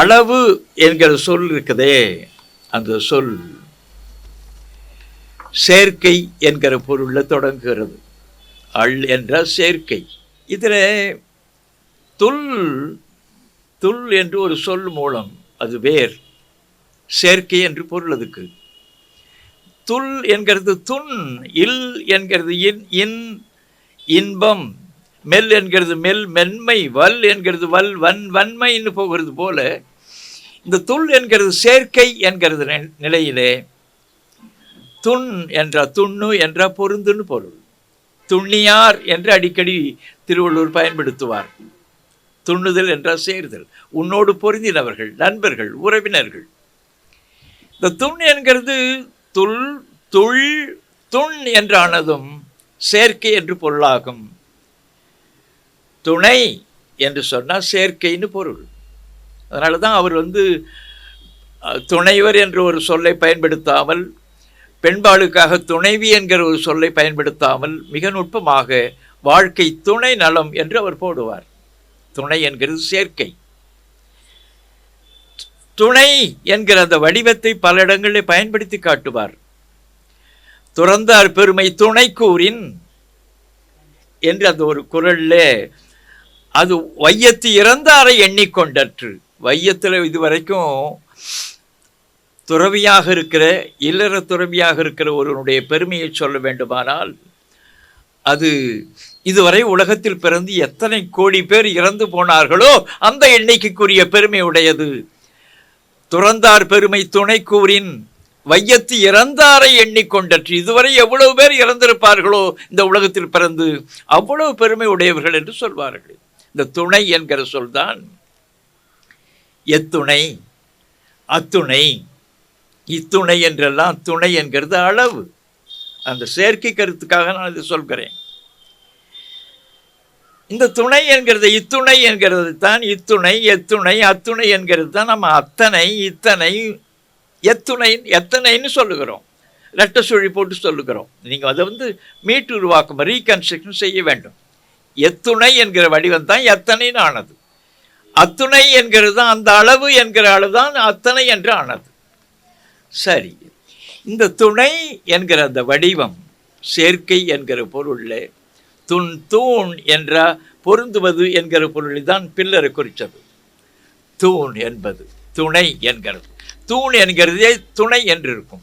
அளவு என்கிற சொல் இருக்குதே, அந்த சொல் சேர்க்கை என்கிற பொருள்ல தொடங்குகிறது. அள் என்ற சேர்க்கை. இதில் துல் துல் என்று ஒரு சொல் மூலம், அது வேர், சேர்க்கை என்று பொருள். அதுக்கு துல் என்கிறது துன், இல் என்கிறது இன் இன்பம், மெல் என்கிறது மெல் மென்மை, வல் என்கிறது வல் வன்மைன்னு போகிறது போல இந்த துல் என்கிறது சேர்க்கை என்கிறது நிலையிலே துன் என்ற துண்ணு என்ற பொருந்துன்னு பொருள். துண்ணியார் என்று அடிக்கடி திருவள்ளுவர் பயன்படுத்துவார். துண்ணுதல் என்றால் சேர்தல், உன்னோடு பொருந்தினவர்கள், நண்பர்கள், உறவினர்கள். இந்த துண் என்கிறது துள் துள் துண் என்றானதும் சேர்க்கை என்று பொருளாகும். துணை என்று சொன்னால் சேர்க்கைன்னு பொருள். அதனால தான் அவர் துணைவர் என்ற ஒரு சொல்லை பயன்படுத்தாமல், பெண்பாளுக்காக துணைவி என்கிற ஒரு சொல்லை பயன்படுத்தாமல் மிக நுட்பமாக வாழ்க்கை துணை நலம் என்று அவர் போடுவார். துணை என்கிறது சேர்க்கை. துணை என்கிற அந்த வடிவத்தை பல இடங்களில் பயன்படுத்தி காட்டுவார். துறந்தார் பெருமை துணை கூறின் என்று அந்த ஒரு குறளில், அது வையத்து இறந்தாரை எண்ணிக்கொண்டற்று. வையத்தில் இதுவரைக்கும் துறவியாக இருக்கிற, இல்லற துறவியாக இருக்கிற ஒருவனுடைய பெருமையை சொல்ல வேண்டுமானால், அது இதுவரை உலகத்தில் பிறந்து எத்தனை கோடி பேர் இறந்து போனார்களோ அந்த எண்ணிக்கைக்குரிய பெருமை உடையது. துறந்தார் பெருமை துணை கூறின் வையத்து இறந்தாரை எண்ணிக்கொண்டற்று. இதுவரை எவ்வளவு பேர் இறந்திருப்பார்களோ இந்த உலகத்தில் பிறந்து, அவ்வளவு பெருமை உடையவர்கள் என்று சொல்வார்கள். இந்த துணை என்கிற சொல்தான் எத்துணை, அத்துணை, இத்துணை என்றெல்லாம். துணை என்கிறது அளவு. அந்த செயற்கை கருத்துக்காக நான் இதை சொல்கிறேன். இந்த துணை என்கிறது, இத்துணை என்கிறது தான் இத்துணை, எத்துணை, அத்துணை என்கிறது தான் நம்ம அத்தனை, இத்தனை, எத்துணை, எத்தனைன்னு சொல்லுகிறோம். ரெட்ட சுழி போட்டு சொல்லுகிறோம். நீங்கள் அதை மீட்டு உருவாக்கும், ரீகன்ஸ்ட்ரக்ஷன் செய்ய வேண்டும். எத்துணை என்கிற வடிவம் தான் எத்தனைன்னு ஆனது. அத்துணை என்கிறது தான் அந்த அளவு என்கிற அளவு தான் அத்தனை என்று ஆனது. சரி, இந்த துணை என்கிற அந்த வடிவம் சேர்க்கை என்கிற பொருளில் தூண் என்ற பொருந்துவது என்கிற பொருளில் தான் பில்லரை குறித்தது. தூண் என்பது துணை என்கிறது. தூண் என்கிறதே துணை என்று இருக்கும்.